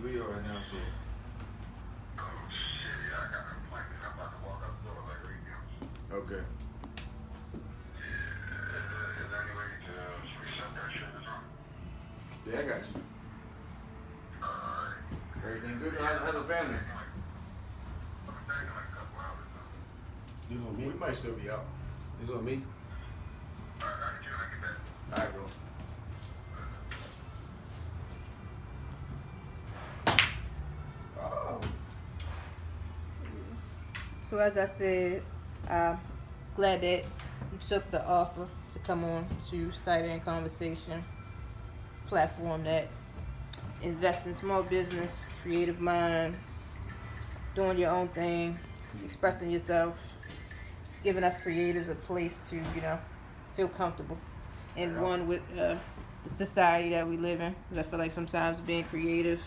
Rio right now, so. Oh shit, yeah, I got an appointment. I'm about to walk out the door like right now. Okay. Yeah, is there any way to reset that shit or something? Yeah, I got you. Alright. Everything good? How's the family? I'm back in like a couple hours though. You on me? We might still be out. It's on me. Alright, I can get back. All right, bro. Oh. So as I said, I'm glad that you took the offer to come on to Cider Conversation, platform that invests in small business, creative minds, doing your own thing, expressing yourself, giving us creatives a place to, feel comfortable and one with the society that we live in. Because I feel like sometimes being creative,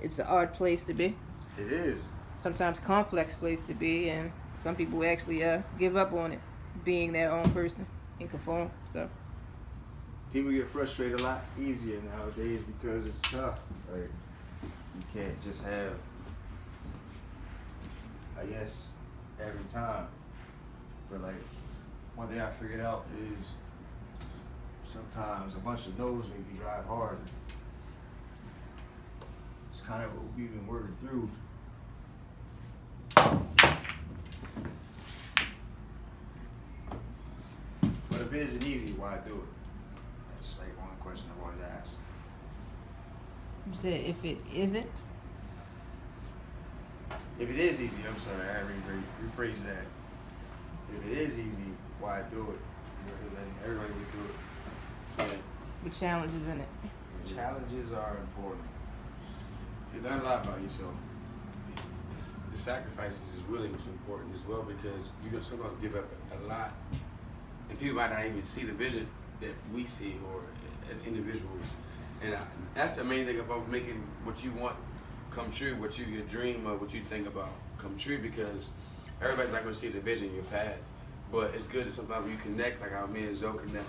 it's an odd place to be. It is. Sometimes complex place to be, and some people actually give up on it, being their own person and conform. So People get frustrated a lot easier nowadays because it's tough. Like, you can't just have, I guess, every time. But like, one thing I figured out is sometimes a bunch of no's make you drive harder. It's kind of what we've been working through. But if it isn't easy, why do it? That's like one question I've always asked. you said if it isn't, If it is easy, I'm sorry, I had to rephrase that. If it is easy, why do it? Everybody would do it. with challenges in it. Challenges are important. You learn a lot about yourself. The sacrifices is really what's important as well, because you can sometimes give up a lot, and people might not even see the vision that we see or as individuals. And that's the main thing about making what you want come true, your dream of what you think about come true, because everybody's not going to see the vision, your path. But it's good that sometimes you connect, like how me and Zoe connect,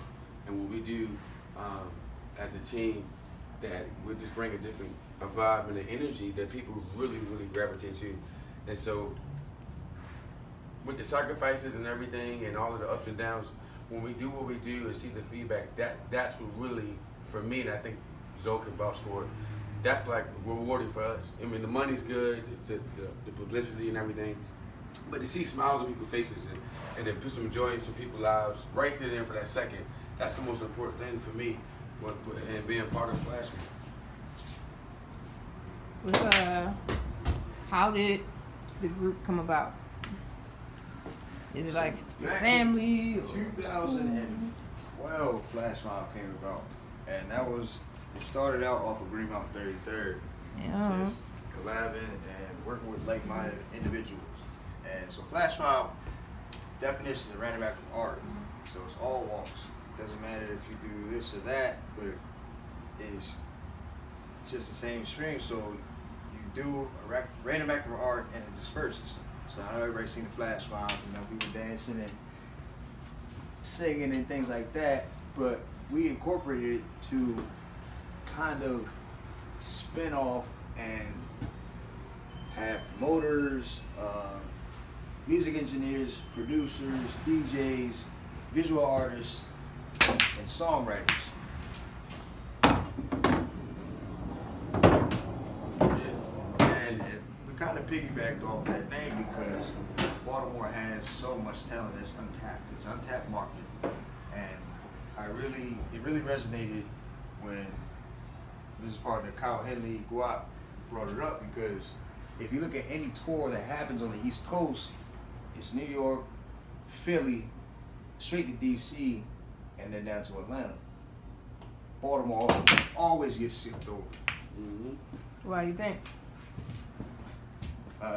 and what we do as a team, that we just bring a vibe and an energy that people really, really gravitate to. And so, with the sacrifices and everything, and all of the ups and downs, when we do what we do and see the feedback, that's what really, for me, and I think Zoe can vouch for it, that's like rewarding for us. I mean, the money's good, the publicity and everything, but to see smiles on people's faces and then put some joy into people's lives right there and for that second, that's the most important thing for me, and being part of Flashmobb. How did the group come about? Is it like your Back family? in 2012, Flashmobb came about, and it started out off of Greenmount 33rd, Yeah. just collabing and working with like-minded individuals. And so Flashmobb definition is random act of art, so it's all walks. Doesn't matter if you do this or that, but it's just the same stream. So you do a random act of art and it disperses. So I know everybody's seen the Flashmobb, people dancing and singing and things like that, but we incorporated it to kind of spin off and have promoters, music engineers, producers, DJs, visual artists, and songwriters. And we kind of piggybacked off that name because Baltimore has so much talent that's untapped. It's an untapped market. And it really resonated when this partner Kyle Henley Guap brought it up, because if you look at any tour that happens on the East Coast, it's New York, Philly, straight to DC, and then down to Atlanta. Baltimore always gets skipped over. Mm-hmm. Why you think?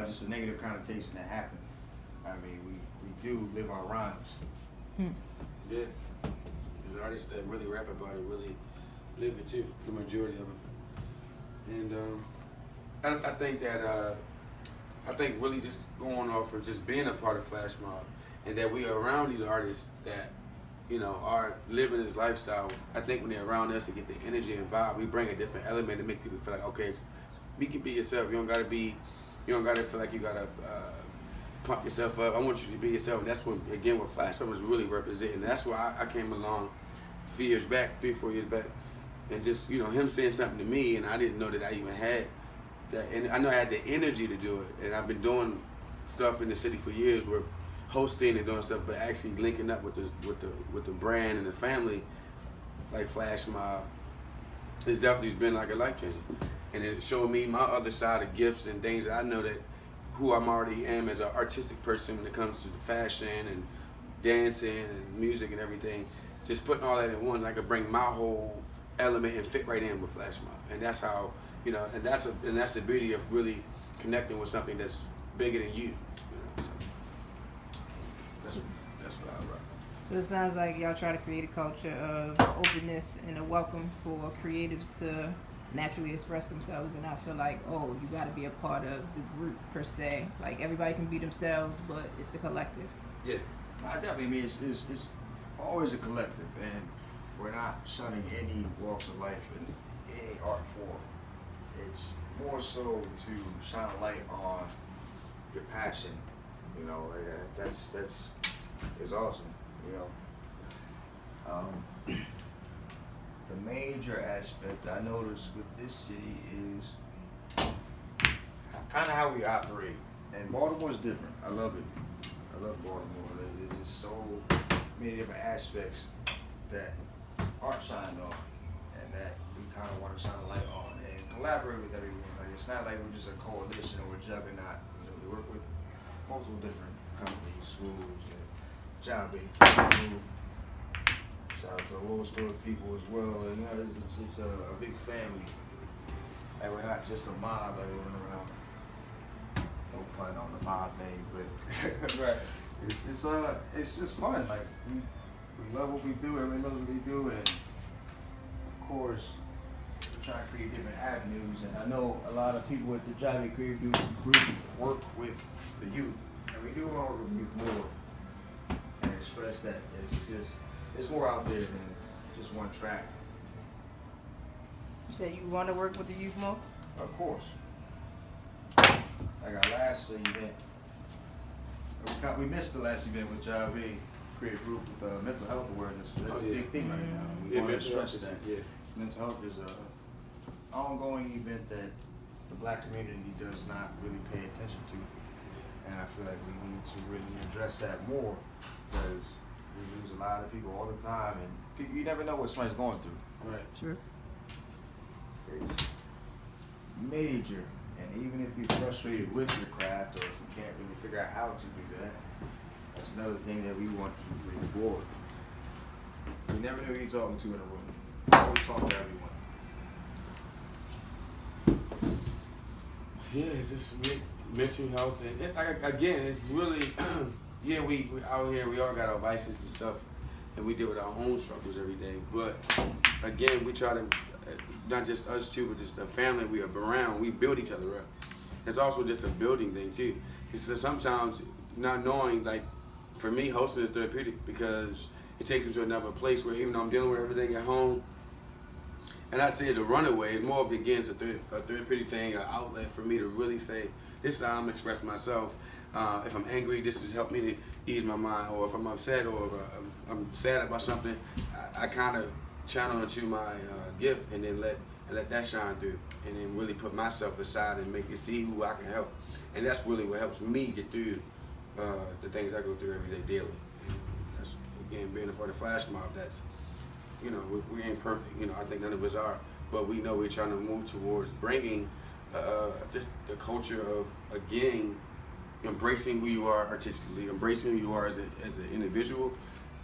Just a negative connotation that happened. I mean, we do live our rhymes. Yeah. There's artists that really rap about it, really live it too, the majority of them. And I think that, really just going off of just being a part of Flashmobb, and that we are around these artists that, are living this lifestyle. I think when they're around us to get the energy and vibe, we bring a different element to make people feel like, okay, You can be yourself. You don't gotta feel like you gotta pump yourself up. I want you to be yourself. And that's what Flashmobb was really representing. That's why I came along 3, 4 years back, and just him saying something to me, and I didn't know that I even had that, and I know I had the energy to do it. And I've been doing stuff in the city for years, where hosting and doing stuff, but actually linking up with the brand and the family, like Flashmobb, it's definitely been like a life changer. And it showed me my other side of gifts and things that I know that who I'm already am as an artistic person when it comes to the fashion and dancing and music and everything. Just putting all that in one, I could bring my whole element and fit right in with Flashmobb. And that's how, and that's the beauty of really connecting with something that's bigger than you. So that's what I rock. So it sounds like y'all try to create a culture of openness and a welcome for creatives to naturally express themselves, and not feel like, oh, you got to be a part of the group per se. Like everybody can be themselves, but it's a collective. Yeah. I definitely mean it's always a collective, and we're not shunning any walks of life in any art form. It's more so to shine a light on your passion. That's it's awesome. The major aspect I noticed with this city is kind of how we operate. And Baltimore's different. I love it. I love Baltimore. There's just so many different aspects that aren't shined on, and that we kind of want to shine a light on and collaborate with everyone. Like, it's not like we're just a coalition or we're juggernaut. We work with multiple different companies, schools, and job banks. Shout out to the Lowell Store people as well. And, it's a big family. Like, we're not just a mob that we run around. No pun on the mob thing, but right. It's just fun. Like we love what we do. Everyone knows what we do, and of course, we're trying to create different avenues. And I know a lot of people at the Job and Creative Group work with the youth, and we do want to work with youth more and express that. It's more out there than just one track. You said you want to work with the youth more? Of course. Like our last event, we missed the last event with Job A Creative Group with mental health awareness. That's a big thing right now. We want to stress that. Yeah. Mental health is an ongoing event that the Black community does not really pay attention to, and I feel like we need to really address that more, because we lose a lot of people all the time, and people, you never know what somebody's going through. Right. Sure. It's major, and even if you're frustrated with your craft, or if you can't really figure out how to do that, that's another thing that we want to reward. You never know who you're talking to in a room. Always talk to everyone. Yeah, it's just mental health, and again, it's really, yeah, we out here, we all got our vices and stuff, and we deal with our own struggles every day. But again, we try to, not just us two, but just the family we are around, we build each other up. It's also just a building thing too. Because sometimes not knowing, like for me, hosting is therapeutic, because it takes me to another place where even though I'm dealing with everything at home, and I say it's a runaway, it's more of, again, it's a therapeutic thing, an outlet for me to really say, this is how I'm expressing myself. If I'm angry, this has helped me to ease my mind. Or if I'm upset, or if I'm sad about something, I kind of channel into my gift, and then let that shine through, and then really put myself aside and make it see who I can help. And that's really what helps me get through the things I go through every day daily. And that's, again, being a part of Flashmobb. That's, we ain't perfect. I think none of us are, but we know we're trying to move towards bringing just the culture of, again, embracing who you are artistically, embracing who you are as an individual,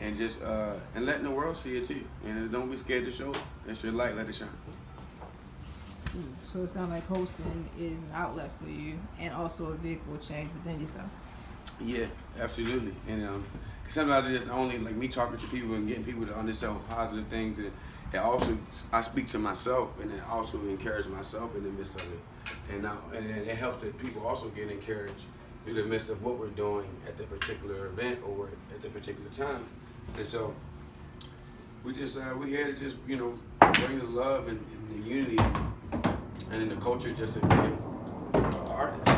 and just and letting the world see it too. And don't be scared to show it. That's your light, let it shine. So it sounds like hosting is an outlet for you, and also a vehicle of change within yourself. Yeah, absolutely. And sometimes it's just only like me talking to people and getting people to understand positive things, and also I speak to myself, and then also encourage myself in the midst of it. And it helps that people also get encouraged in the midst of what we're doing at the particular event or at the particular time. And so we're here to just bring the love and the unity and then the culture just to be artists.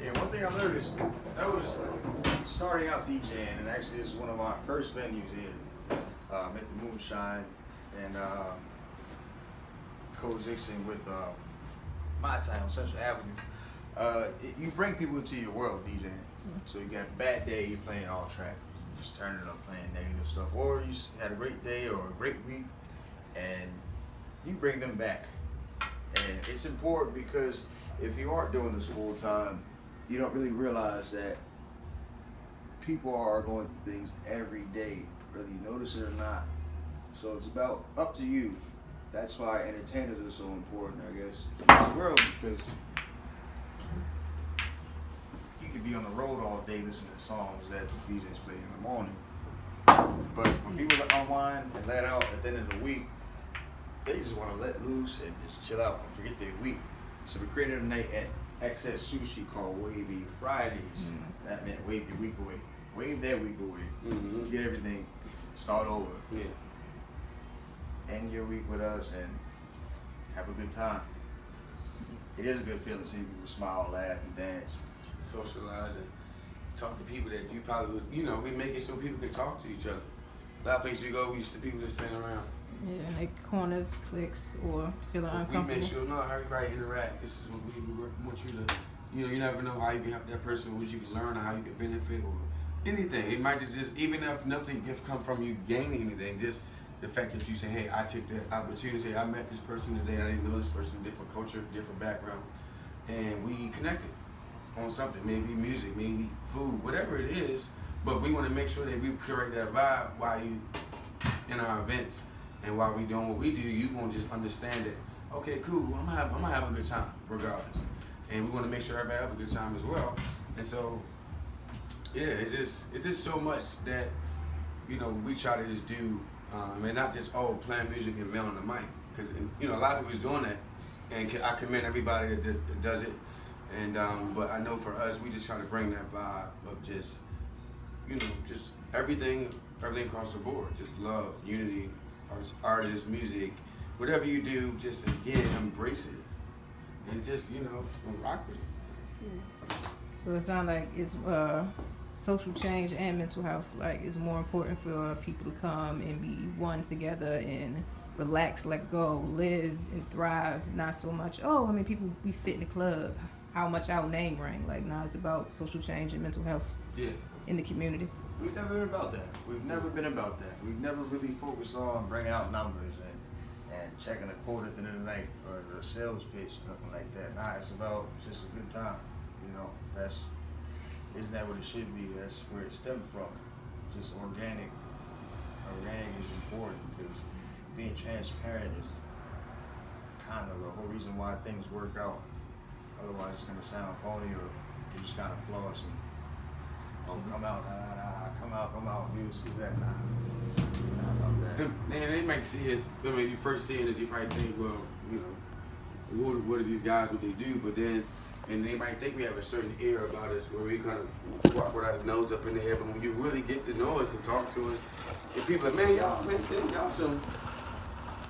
Yeah, one thing I noticed, that was starting out DJing, and actually this is one of our first venues here, at the Moonshine, and coexisting with my town on Central Avenue. You bring people into your world DJing. So you got a bad day, you're playing all track, just turning it up, playing negative stuff, or you had a great day or a great week, and you bring them back. And it's important because if you aren't doing this full time, you don't really realize that people are going through things every day, whether you notice it or not. So it's about up to you. That's why entertainers are so important, I guess, in this world, because you could be on the road all day listening to songs that the DJs play in the morning. But when people unwind and let out at the end of the week, they just want to let loose and just chill out and forget their week. So we created a night at Access Sushi called Wavy Fridays. That meant wave your week away. Wave that week away. Get everything, start over. Yeah. End your week with us and have a good time. It is a good feeling to see people smile, laugh, and dance. Socialize and talk to people that you probably would, we make it so people can talk to each other. A lot of places you go, we used to people just standing around. Yeah, in like corners, clicks, or feeling uncomfortable. We make sure everybody interact. This is what we want you to, you never know how you can help that person, what you can learn, or how you can benefit, or anything. It might just even if nothing if come from you gaining anything, just the fact that you say, hey, I took the opportunity to say, I met this person today, I didn't know this person, different culture, different background, and we connected on something, maybe music, maybe food, whatever it is, but we want to make sure that we curate that vibe while you in our events. And while we doing what we do, you gonna just understand that, okay, cool, I'm gonna have a good time regardless. And we wanna make sure everybody have a good time as well. And so, yeah, it's just so much that, we try to just do, and not just, playing music and be on the mic. Because, a lot of people is doing that. And I commend everybody that does it. And, but I know for us, we just try to bring that vibe of just, just everything across the board. Just love, unity, artists, music, whatever you do, just again embrace it and just rock with it. So it sounds like it's social change and mental health. Like it's more important for people to come and be one together and relax, let go, live and thrive. Not so much, how many people we fit in the club, how much our name rang. Like now it's about social change and mental health in the community. We've never been about that. We've never been about that. We've never really focused on bringing out numbers and checking the quote at the end of the night or the sales pitch, nothing like that. Nah, it's about just a good time. Isn't that what it should be? That's where it stemmed from. Just organic. Organic is important because being transparent is kind of the whole reason why things work out. Otherwise, it's going to sound phony or you just kind of floss and come out, come out, do this, that, nah. Not about that. Man, they might see us, when you first see us, you probably think, well, what are these guys, what they do, but then, and they might think we have a certain air about us where we kind of walk with our nose up in the air, but when you really get to know us and talk to us, and people are like, y'all some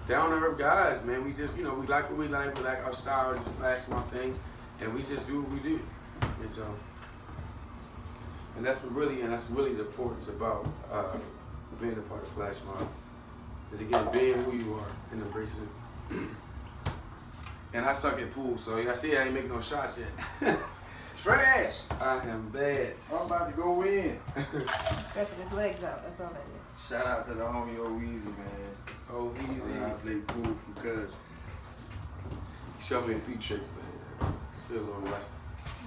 down-to-earth guys, man. We just, we like what we like our style, this Flashmobb thing, and we just do what we do. And so, and that's really the importance about being a part of Flashmobb. Is again being who you are and embracing it. And I suck at pool, so I see I ain't making no shots yet. Trash! I am bad. I'm about to go in. Stretching his legs out, that's all that is. Shout out to the homie O'Weezy, man. Easy. I play pool for cuz. Show me a few tricks, man. Still a little rusty.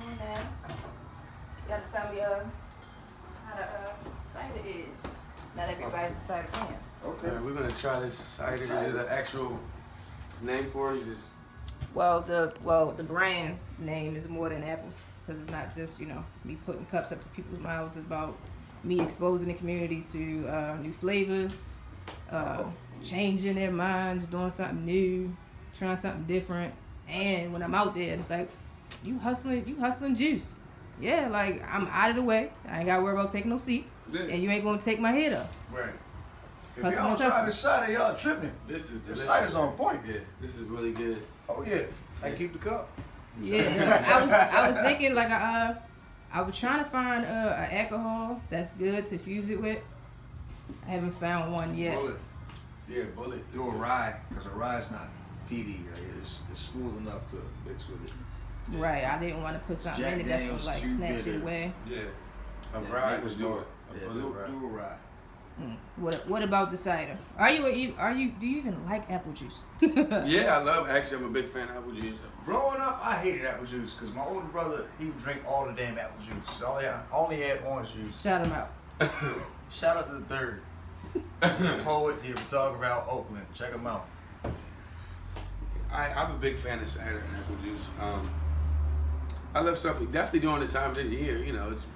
Come on now. You gotta tell me how the cider is. Not everybody's a cider fan. Okay. We're gonna try this cider. Is it an actual name for it? You just Well, the brand name is more than apples because it's not just me putting cups up to people's mouths. It's about me exposing the community to new flavors, changing their minds, doing something new, trying something different. And when I'm out there, it's like you hustling juice. Yeah, like I'm out of the way. I ain't gotta worry about taking no seat, and you ain't gonna take my head up. right. If y'all try the cider, y'all tripping. This is The cider's on point. Yeah, this is really good. Oh yeah, I keep the cup. Yeah, I was thinking like I was trying to find an alcohol that's good to fuse it with. I haven't found one yet. Bullet. Yeah, Bullet. Do a rye, because a rye's not peaty. Like, it's smooth enough to mix with it. Right, I didn't want to put something Jack in it that's Daniel's gonna like too snatch bitter. it away. Yeah. A Yeah, rye make was it do smart. it. Yeah, A Bullet do rye. a rye. What about the cider? Do you even like apple juice? Yeah, I love. Actually, I'm a big fan of apple juice. Growing up, I hated apple juice because my older brother, he would drink all the damn apple juice. So I only had orange juice. Shout him out. Shout out to the third. Poet, he's a photographer out of Oakland. Check him out. I'm a big fan of cider and apple juice. I love something definitely during the time of this year. You know, it's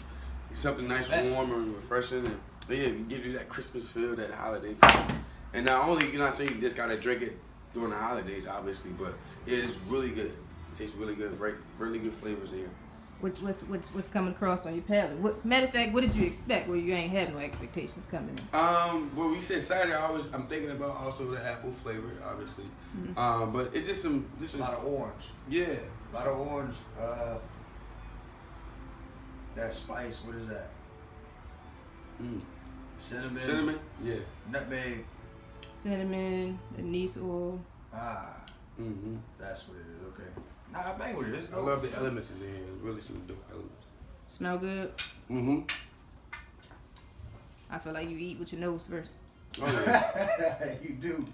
something nice, Festive. warm, and refreshing, and yeah, it gives you that Christmas feel, that holiday feel. And not only, you know, I say you just gotta drink it during the holidays, obviously, but it's really good. It tastes really good. Really good flavors in here. What's coming across on your palate? Matter of fact, what did you expect? Well, you ain't have no expectations coming in. Well, we said cider. I'm thinking about also the apple flavor, obviously. Mm-hmm. But it's just A lot of orange. yeah. A lot of orange. That spice, what is that? Cinnamon. Cinnamon, yeah. Nutmeg. Cinnamon, anise oil. Ah, Mm-hmm. that's what it is. Okay. Nah, I bang with it. It's I dope. love the elements in here. It's really some dope elements. Smell good. Mm-hmm. I feel like you eat with your nose first. Oh yeah. You do.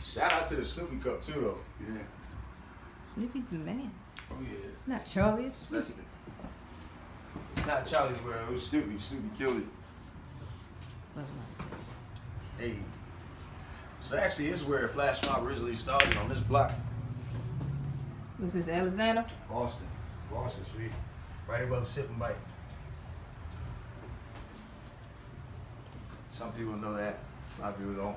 Shout out to the Snoopy cup too, though. Yeah. Snoopy's the man. Oh yeah. It's not Charlie, it's Snoopy. Listen, it's not Charlie's World. It was Snoopy. Snoopy killed it. What was I saying? Hey. So actually, this is where Flashmobb originally started, on this block, Was this Alexander? Boston Street, right above Sip and Bite. Some people know that. A lot of people don't.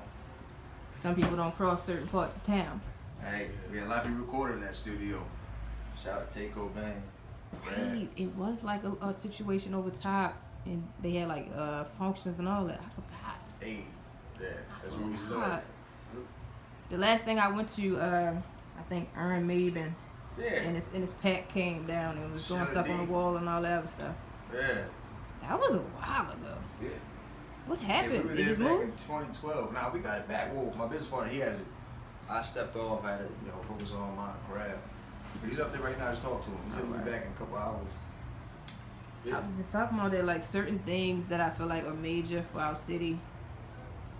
Some people don't cross certain parts of town. Hey, we had a lot of people recording in that studio. Shout out to Takeo Bang. Right. It was like a situation over top, and they had like functions and all that. I forgot. Hey, yeah, that's where we started. God. The last thing I went to, I think Iron Maiden, Yeah, and his pack came down and was doing Sure stuff on the did. wall and all that other stuff. yeah. That was a while ago. Yeah. What Yeah, happened? we were It there just back moved? in 2012. Now we got it back. Well, my business partner, he has it. I stepped off, had to, focus on my craft. But he's up there right now. Just talk to him. He's gonna be back in a couple hours. I was just talking about that, like certain things that I feel like are major for our city.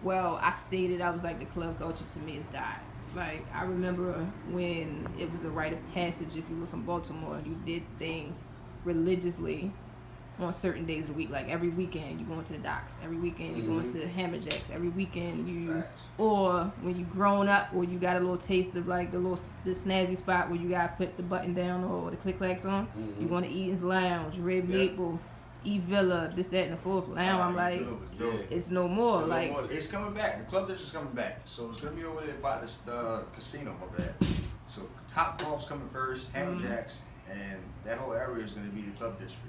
Well, I stated I was like the club culture to me is died. Like I remember when it was a rite of passage if you were from Baltimore, you did things religiously on certain days of the week. Like every weekend you going to the docks, every weekend you going to Hammerjacks, every weekend you, Facts. or when you grown up or you got a little taste of like the snazzy spot where you gotta put the button down or the click clacks on. You going to Eaton's Lounge, Red Maple, E Villa, this, that, and the fourth. Now I'm like, it's no more. It's no Like more. It's coming back. The club district's coming back. So it's gonna be over there by this casino over there. So Top Golf's coming first, Hammerjacks, and that whole area is gonna be the club district.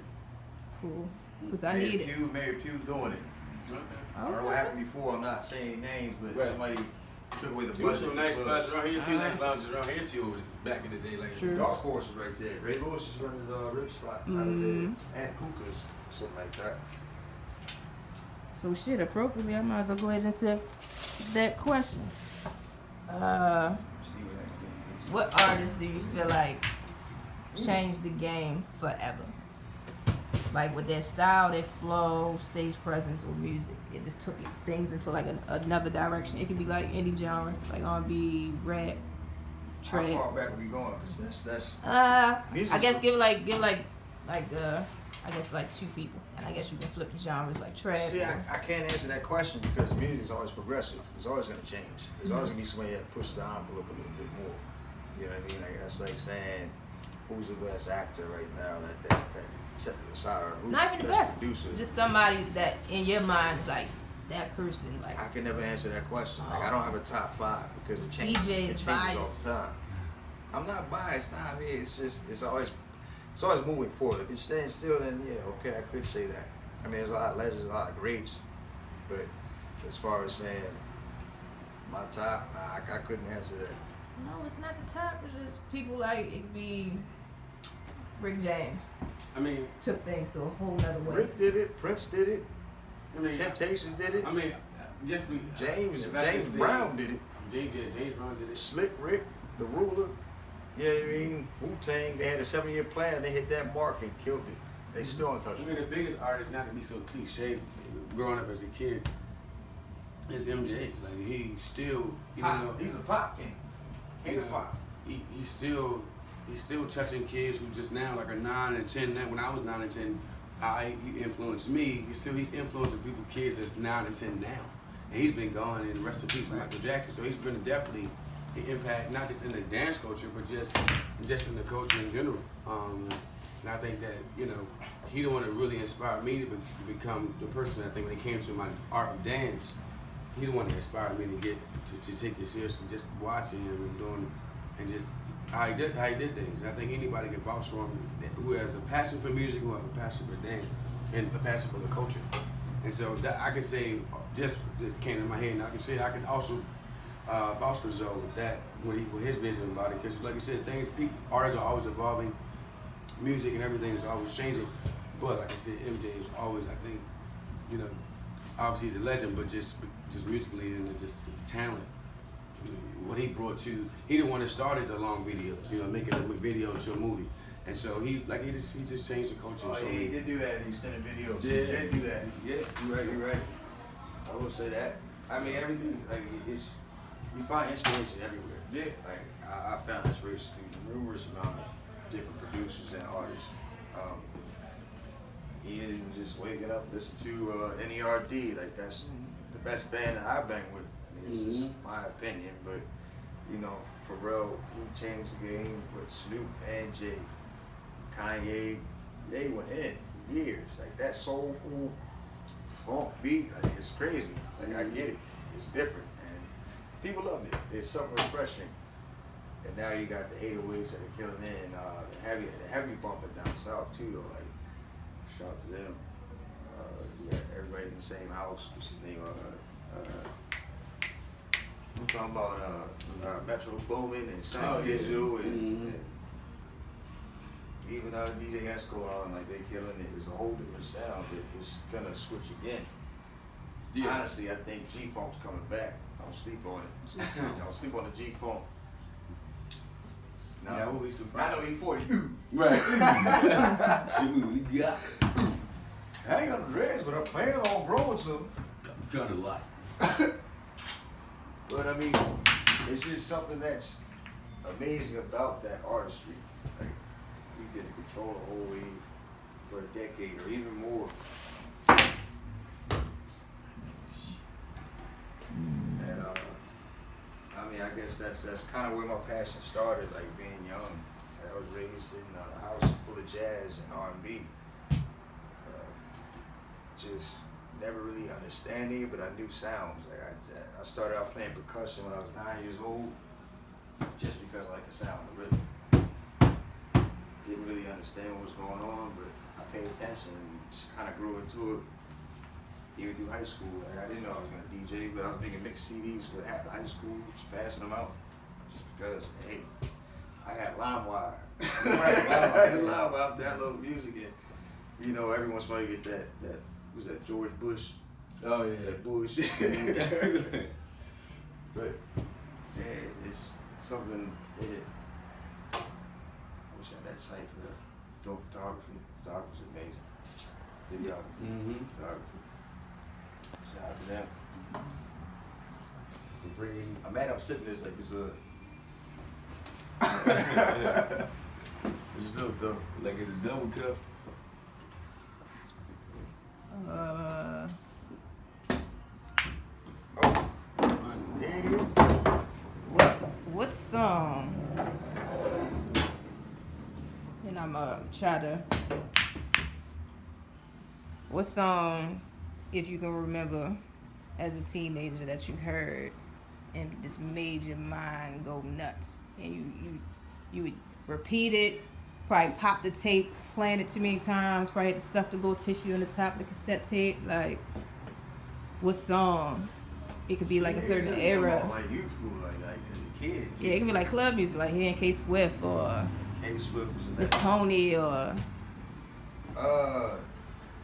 cool, cause I need it. Mary Pugh's doing it. Okay. I don't know what happened before. I'm not saying names, but Right. somebody took away the There was budget. some nice for clubs. spots around here too, nice lounges around here too, over back in the day, like Sure. Golf course is right there. Ray Lewis is running the rib spot out of there, and hookahs, something like that. So shit, appropriately, I might as well go ahead into that question. See what I can do. What artists do you feel like changed the game forever? Like with their style, their flow, stage presence, or music, it just took things into like another direction. It could be like any genre, like R&B, rap, How trap. far back are we going? Because that's I music's guess give like I guess like two people, and I guess you can flip the genres like trap. See, I can't answer that question because music is always progressive. It's always going to change. There's always going to be somebody that pushes the envelope a little bit more. You know what I mean? Like that's like saying, who's the best actor right now that set to the side, or who's Not even the best. producer? Just somebody that in your mind is like that person. Like I can never answer that question. Like I don't have a top five because it changes. DJ is it changes biased. all the time. I'm not biased. Nah, I mean it's just it's always moving forward. If it's staying still, then yeah, okay, I could say that. I mean, there's a lot of legends, a lot of greats, but as far as saying my top, nah, I couldn't answer that. No, it's not the top. It's just people like it could be Rick James I mean, took things to a whole nother way. Rick did it. Prince did it. I mean, Temptations did it. I mean, just be, James if I could James say- Brown did it. James Brown did it. Slick Rick, the ruler. You know what I mean? Wu-Tang, they had a 7-year plan. They hit that mark and killed it. They still I untouchable. mean, the biggest artist, not to be so cliche, growing up as a kid, is MJ. Like he's still, even though He's a pop king. King you of know, pop. he's still touching kids who just now like are 9 and 10. When I was 9 and 10, how he influenced me. He's influencing people, kids that's 9 and 10 now, and he's been gone. And rest in peace, Michael Jackson. So he's been definitely the impact, not just in the dance culture, but just in the culture in general. And I think that he the one that really inspired me to become the person. I think when it came to my art of dance, he the one that inspired me to get to take it seriously. Just watching him and doing, and just how he did things. And I think anybody can vouch for him who has a passion for music, who has a passion for dance, and a passion for the culture. And so that I can say, just that came to my head, and I can say I can also vouch for Zoe with that, with his vision about it. Because like I said, artists are always evolving, music and everything is always changing. But like I said, MJ is always, I think, obviously he's a legend, but just musically and just the talent, what he brought to, he the one that started the long videos, making a video into a movie. And so he just changed the culture. Oh, so yeah, he did do that. He sent videos. Yeah. He did do that. Yeah. You're right. I will say that. I mean, everything, like, it's, you find inspiration everywhere. Yeah. Like, I found inspiration through numerous amount of different producers and artists. Even just waking up, listen to NERD, like, that's the best band that I bang with. I mean, it's just my opinion, but, Pharrell, he changed the game with Snoop and Jay. Kanye, they went in for years. Like, that soulful funk beat, like, it's crazy. Like, I get it. It's different. And people loved it. It's something refreshing. And now you got the 808s that are killing in, the heavy bumping down south too, though. Like, shout out to them. You got everybody in the same house. What's his name? I'm talking about Metro Boomin and Sonny Digital and even DJ Esco on, like, they killing it. It's a whole different sound. It's gonna switch again. Yeah. Honestly, I think G-Funk's coming back. Don't sleep on it. Don't sleep on the G-Funk. No, Yeah, I wouldn't be surprised. I know E40. Right. I ain't on the dreads, but I plan on growing some. I'm trying to lie. But I mean, it's just something that's amazing about that artistry. Like, you can control a whole wave for a decade or even more. And I mean, I guess that's kind of where my passion started. Like, being young, I was raised in a house full of jazz and R&B. Just never really understanding it, but I knew sounds. Like, I started out playing percussion when I was 9 years old, just because I like the sound of the rhythm. Didn't really understand what was going on, but I paid attention and just kind of grew into it. Even through high school, like, I didn't know I was gonna DJ, but I was making mixed CDs for half the high school, just passing them out, just because, hey, I had LimeWire. I had LimeWire, download music, and every once in a while you get that was that George Bush? Oh yeah. That bullshit. But yeah, it's something in it. I wish I had that site for doing photography. Photography's amazing. Videography, photography. Shout out to them. I'm mad I'm sipping this like it's it's dope though. Like it's a double cup. There it is. What song? And I'm try to. What song, if you can remember, as a teenager that you heard, and just made your mind go nuts, and you would repeat it, probably pop the tape, playing it too many times, probably had to stuff the little tissue in the top of the cassette tape. Like, what song? It could be like a certain era. Like youthful, like as a kid. Yeah, it can be like club music, like hearing K Swift or K Swift was Miss that. Tony or.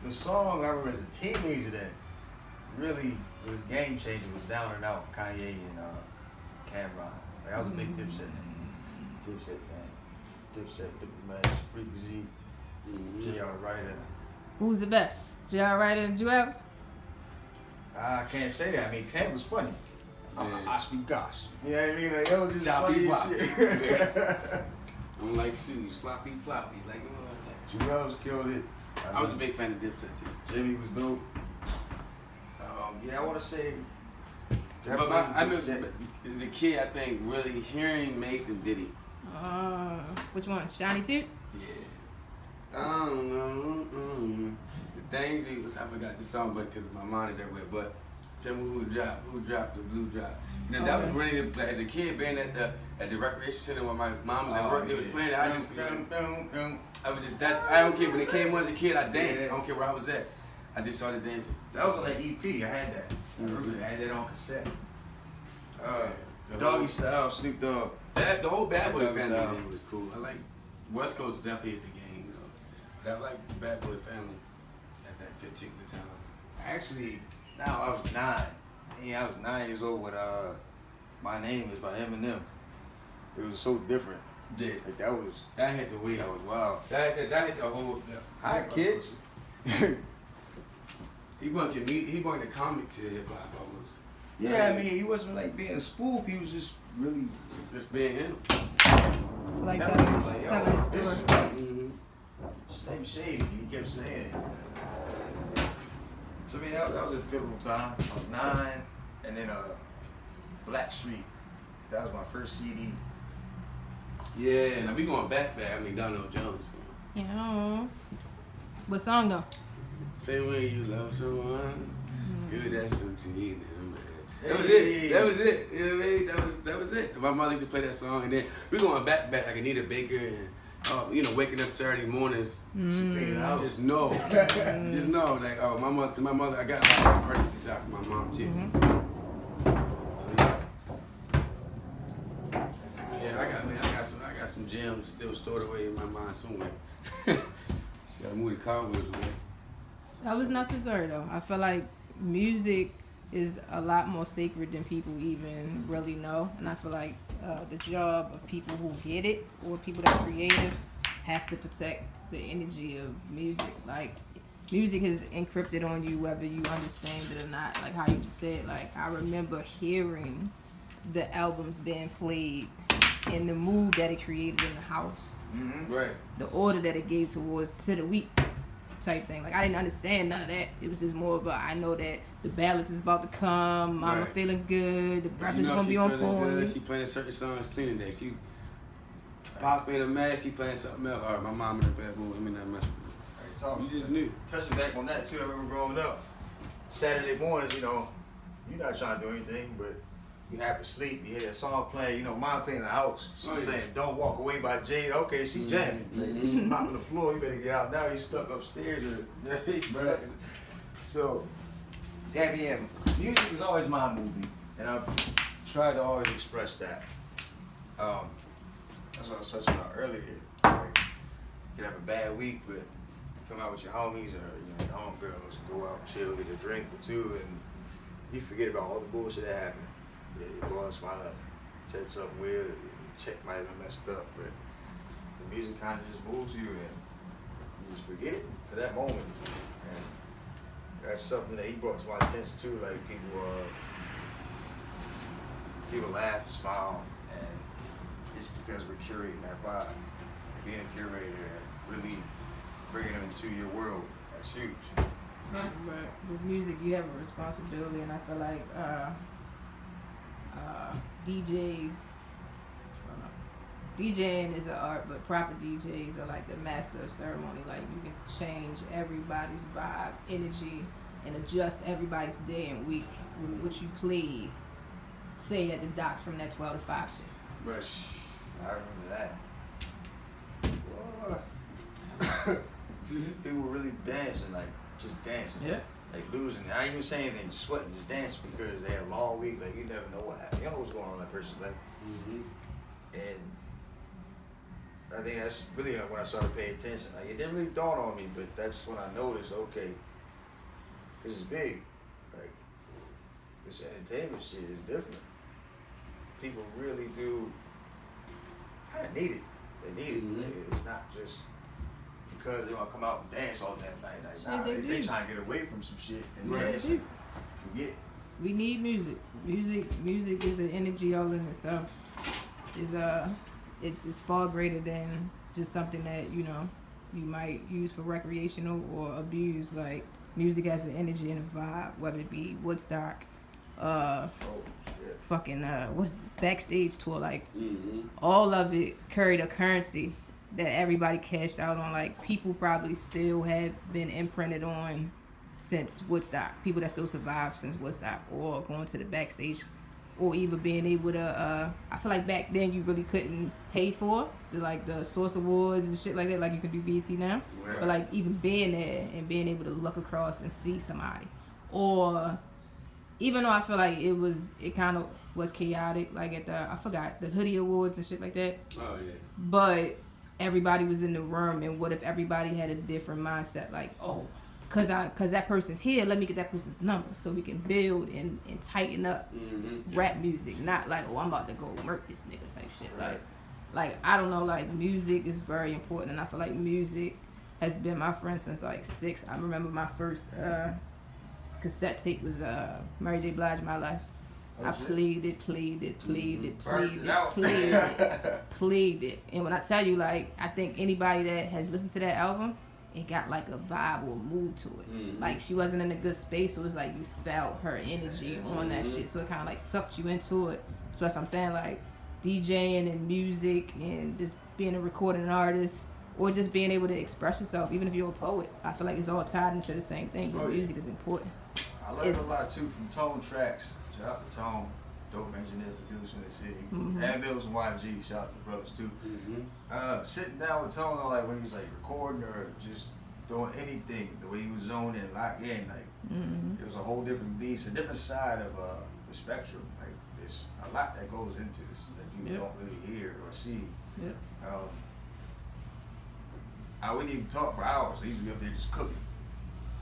The song I remember as a teenager that really was game changer was Down and Out, Kanye and Cameron. Like, I was a big Dipset fan. Dipset, Diplomat, Freak Z, J.R. Ryder. Who's the best? J.R. Ryder and Jewels? I can't say that. I mean, Cam was funny. Yeah. I speak gosh. You know what I mean? Like, that was just Choppy funny as wop. shit. Unlike shoes, floppy. Like Jewels killed it. I was a big fan of Dipset too. Jimmy was dope. Yeah, I want to say. But I remember as a kid, I think really hearing Mason Diddy. Which one? Shiny Suit? Yeah. I don't know. The things he was, I forgot the song, but because my mind is everywhere. But tell me who dropped the blue drop. You know, that was really like, as a kid being at the recreation center when my mom was at work. It was playing. I just I was just that. I don't care when it came on as a kid. I danced. I don't care where I was at. I just started dancing. That was on that EP. I had that. I remember I had that on cassette. Doggy Style, Snoop Dogg. The whole Bad Boy Doggy family Style. thing was cool. I like West Coast definitely hit the game. You know, but I like the Bad Boy family at that particular time. Actually, now I was 9. Yeah, I was 9 years old when My Name is by Eminem. It was so different. Yeah, Like that was that hit the way. that was wild. That hit the whole. I had kids. He brought the comic to hip hop almost. Yeah, I mean, he wasn't like being a spoof. He was just really Just being him. Like telling telling, me, like, yo, telling his this story. is like Mm-hmm. Slim Shady. He kept saying it. So I mean, that was a pivotal time. I was 9, and then Blackstreet. That was my first CD. Yeah, now we going back. I mean, Donald Jones. Yeah. What song though? Same way you love someone, you that's what you need. That was Hey. it. That was it. You know what I mean? That was it. My mother used to play that song, and then we going back like Anita Baker and waking up Saturday mornings. She played it out. Just know, like my mother. I got a lot of artistic side from my mom too. Yeah, I got some gems still stored away in my mind somewhere. Just gotta move the cobwebs away. That was necessary though. I feel like music is a lot more sacred than people even really know, and I feel like the job of people who get it or people that are creative have to protect the energy of music. Like music is encrypted on you whether you understand it or not. Like how you just said, like I remember hearing the albums being played and the mood that it created in the house, Right. the order that it gave to the week type thing. Like I didn't understand none of that. It was just more of a I know that the balance is about to come. Mama Right. feeling good. The breakfast You know gonna she be on feeling good. point. She playing a certain song cleaning day. She Pop made a mess. She playing something else. All right, my mom in a bad mood. Let me not mess with her. You just knew. Touching back on that too, I remember growing up, Saturday mornings, you're not trying to do anything, but you have to sleep. You hear that song playing, mom playing in the house. She playing Don't Walk Away by Jade. Okay, she jamming. Like, she mopping the floor. You better get out now. You stuck upstairs. So, yeah, music is always my movie, and I've tried to always express that. That's what I was touching on earlier. Like, you can have a bad week, but come out with your homies or your homegirls, go out, chill, get a drink or two, and you forget about all the bullshit that happened. Yeah, your boss might have said something weird, or your check might have been messed up, but the music kind of just moves you, and you just forget it for that moment. And that's something that he brought to my attention too. Like people laugh and smile, and it's because we're curating that vibe. Being a curator and really bringing them into your world, that's huge. Right. With music, you have a responsibility, and I feel like DJs. DJing is an art, but proper DJs are like the master of ceremony. Like you can change everybody's vibe, energy, and adjust everybody's day and week with what you played. Say at the docks from that 12 to 5 shift. Right. I remember that. People were really dancing, like just dancing. Yeah. Like losing it. I ain't even saying anything, just sweating, just dancing because they had a long week. Like you never know what happened. You don't know what's going on in that person's life. And I think that's really when I started paying attention. Like, it didn't really dawn on me, but that's when I noticed, okay, this is big. Like, this entertainment shit is different. People really do kind of need it. They need it. Like, it's not just because they want to come out and dance all damn night. Like, nah, they trying to get away from some shit and dance and forget. We need music. Music is an energy all in itself. It's far greater than just something that, you know, you might use for recreational or abuse. Like, music has an energy and a vibe, whether it be Woodstock, fucking what's Backstage tour, like all of it carried a currency that everybody cashed out on. Like, people probably still have been imprinted on since Woodstock, people that still survived since Woodstock, or going to the Backstage, or even being able to I feel like back then you really couldn't pay for the Source Awards and shit like that, like you can do BET now. But like, even being there and being able to look across and see somebody, or even though I feel like it kind of was chaotic, like at I forgot, the Hoodie Awards and shit like that. Oh yeah. But everybody was in the room, and what if everybody had a different mindset? Like, oh, cause that person's here, let me get that person's number so we can build and tighten up rap music. Not like, oh, I'm about to go murk this nigga type shit. Like I don't know. Like, music is very important, and I feel like music has been my friend since like 6. I remember my first cassette tape was Mary J. Blige, My Life. I played it. And when I tell you, like, I think anybody that has listened to that album, it got like a vibe or mood to it. Like, she wasn't in a good space, so it was like you felt her energy on that shit. So it kind of like sucked you into it. So that's what I'm saying, like, DJing and music and just being a recording artist, or just being able to express yourself, even if you're a poet. I feel like it's all tied into the same thing, but music is important. I learned a lot too from Tone Tracks. Shout out to Tone, dope engineer, producer in the city. And Bills and YG, shout out to the brothers too. Sitting down with Tone, like when he was like recording or just doing anything, the way he was zoning and locked in, like it was a whole different beast, a different side of the spectrum. Like, there's a lot that goes into this that people don't really hear or see. I wouldn't even talk for hours. I used to be up there just cooking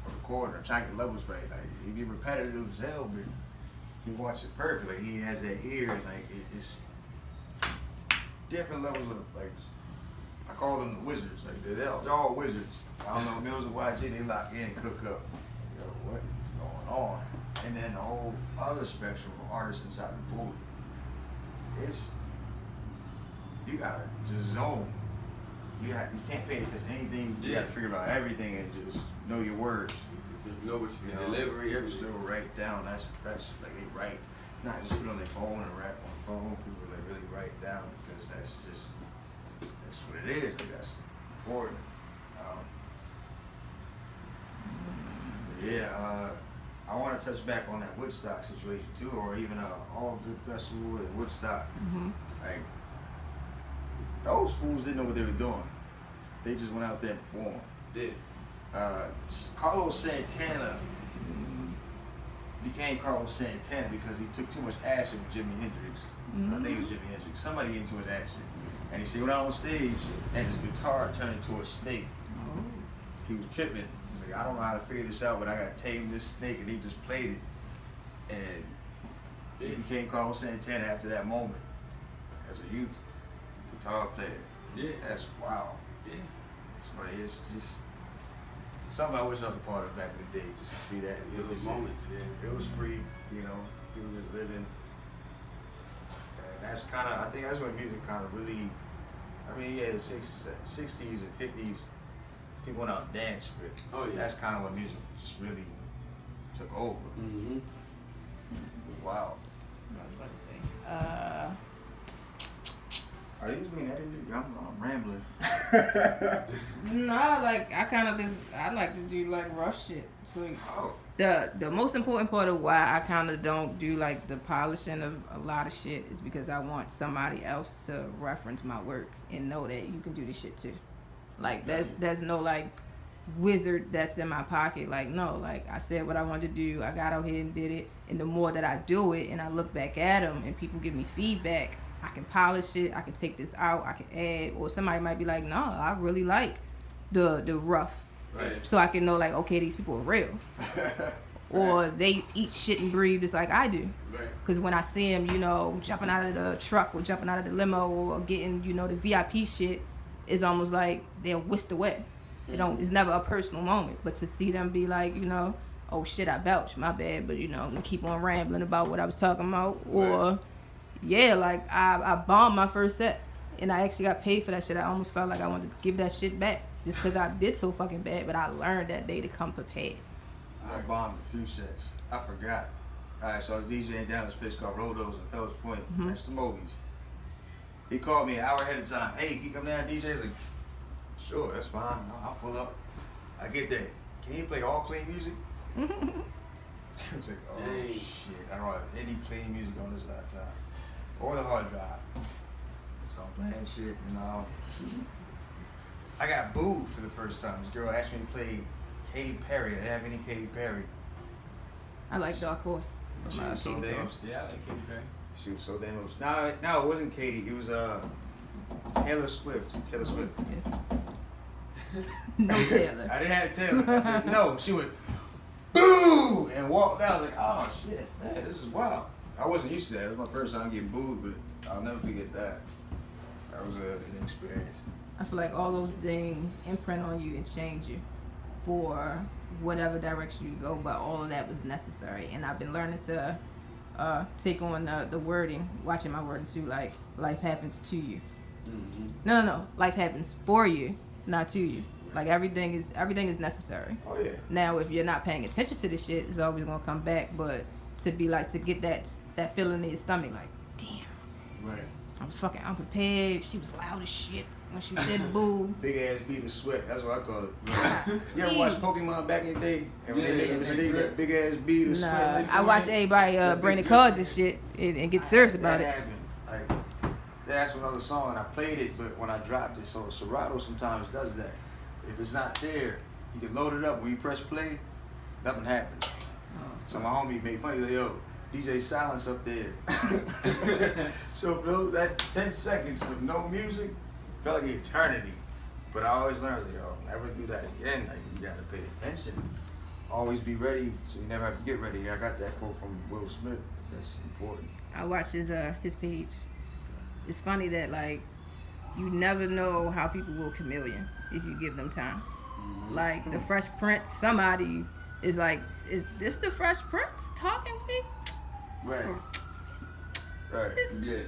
or recording or trying to get levels right. Like, he'd be repetitive as hell, but he wants it perfect. Like, he has that ear, and like it's different levels of, like, I call them the wizards. Like, they're all wizards. I don't know, Mills and YG, they lock in and cook up. Yo, what is going on? And then the whole other spectrum of artists inside the booth. You gotta just zone. You can't pay attention to anything. You gotta figure out everything and just know your words. Just know what you can deliver. People still write down. That's like, they write, not just put on their phone and rap on the phone. People like really write down, because that's what it is. Like, that's important. I want to touch back on that Woodstock situation too, or even All Good Festival in Woodstock. Like, those fools didn't know what they were doing. They just went out there and performed. Carlos Santana became Carlos Santana because he took too much acid with Jimi Hendrix. I think it was Jimi Hendrix. Somebody gave him too much acid. And he said, went out on stage and his guitar turned into a snake. He was tripping. He's like, I don't know how to figure this out, but I gotta tame this snake, and he just played it. And he became Carlos Santana after that moment as a youth guitar player. That's wild. It's just something I wish I was a part of back in the day, just to see that. It was moments, It was free, you know, people just living. And that's kind of, I think that's when music kind of really, I mean, the 60s and 50s, people went out and danced, but that's kind of when music just really took over. Wow. I was about to say. Are these being edited? I'm rambling. No, like, I like to do like rough shit. So like, the most important part of why I kind of don't do like the polishing of a lot of shit is because I want somebody else to reference my work and know that you can do this shit too. Like, there's no like wizard that's in my pocket. Like, no, like, I said what I wanted to do, I got out here and did it, and the more that I do it and I look back at them and people give me feedback, I can polish it, I can take this out, I can add, or somebody might be like, no, I really like the rough. Right. So I can know like, okay, these people are real. Or they eat shit and breathe just like I do. Right. Because when I see them, you know, jumping out of the truck or jumping out of the limo or getting, you know, the VIP shit, it's almost like they're whisked away. It don't. It's never a personal moment. But to see them be like, you know, oh shit, I belched, my bad. But you know, I'm gonna keep on rambling about what I was talking about. Or yeah, like I bombed my first set and I actually got paid for that shit. I almost felt like I wanted to give that shit back just because I did so fucking bad. But I learned that day to come prepared. I bombed a few sets. I forgot. Alright, so I was DJing down this place called Rodos in Fells Point. That's the Mobies. He called me an hour ahead of time. Hey, can you come down, DJ? I was like, sure, that's fine. I'll pull up. I get there. Can you play all clean music? I was like, oh shit. I don't have any clean music on this laptop. Or the hard drive. So I'm playing shit, you know. I got booed for the first time. This girl asked me to play Katy Perry. I didn't have any Katy Perry. I like Dark Horse. She was so damn. Yeah, I like Katy Perry. She was so damn. No, it wasn't Katy. It was Taylor Swift. Taylor Swift. No Taylor. I didn't have Taylor. I said no. She went boo and walked out. I was like, oh shit, man, this is wild. I wasn't used to that. It was my first time getting booed, but I'll never forget that. That was an experience. I feel like all those things imprint on you and change you for whatever direction you go, but all of that was necessary. And I've been learning to take on the wording, watching my wording too, like life happens to you. No, life happens for you, not to you. Like everything is necessary. Oh yeah. Now if you're not paying attention to the shit, it's always gonna come back, but to be like, to get that feeling in your stomach, like, damn. Right. I was fucking unprepared. She was loud as shit when she said boo. Big ass beat of sweat. That's what I call it. You ever watch Pokemon back in the day? And when they make a mistake, that big ass beat of sweat. I watch everybody bring the cards and shit and get serious about it. Happened. Like, that's another song, and I played it, but when I dropped it, so Serato sometimes does that. If it's not there, you can load it up. When you press play, nothing happens. So my homie made funny, like, yo, DJ silence up there. So for that 10 seconds with no music, felt like eternity. But I always learned, like, yo, never do that again. Like, you gotta pay attention. Always be ready, so you never have to get ready. I got that quote from Will Smith. That's important. I watched his page. It's funny that like you never know how people will chameleon if you give them time. Like the Fresh Prince, somebody is like, is this the Fresh Prince talking with? Right. Right. Yeah.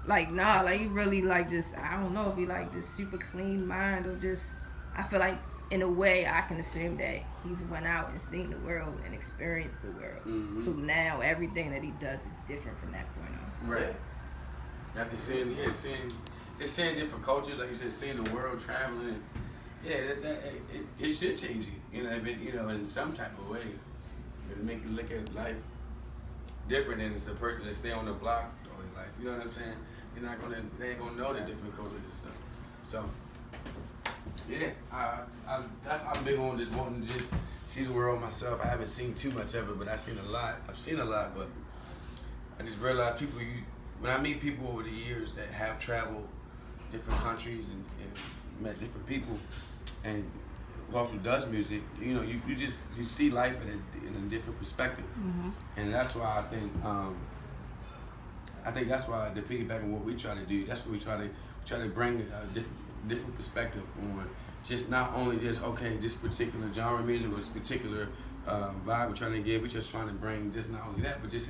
Like nah, like he really like just, I don't know if he like this super clean mind or just, I feel like in a way I can assume that he's went out and seen the world and experienced the world. So now everything that he does is different from that point on. Right. After seeing different cultures, like you said, seeing the world, traveling, it should change you. You know, if it, you know, in some type of way, it'll make you look at life different than it's a person that stay on the block all their life. You know what I'm saying? They ain't gonna know the different cultures and stuff. So, yeah, I'm big on just wanting to just see the world myself. I haven't seen too much of it, but I've seen a lot, but I just realized when I meet people over the years that have traveled different countries and met different people, and who also does music, you know, you see life in a different perspective, and that's why I think that's why the piggyback on what we try to do. That's what we try to bring a different perspective on just not only just this particular genre of music or this particular vibe we're trying to give. We're just trying to bring just not only that, but just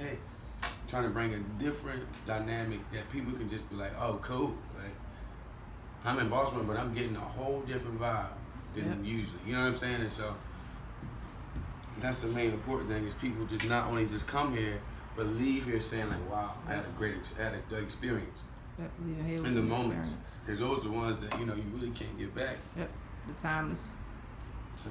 trying to bring a different dynamic that people can just be like, oh, cool. Like, I'm in Baltimore, but I'm getting a whole different vibe than usually. You know what I'm saying? And so that's the main important thing is people just not only just come here, but leave here saying like, wow, I had a great experience. Yep, in the moments. Because those are the ones that, you know, you really can't get back. Yep, the timeless. So.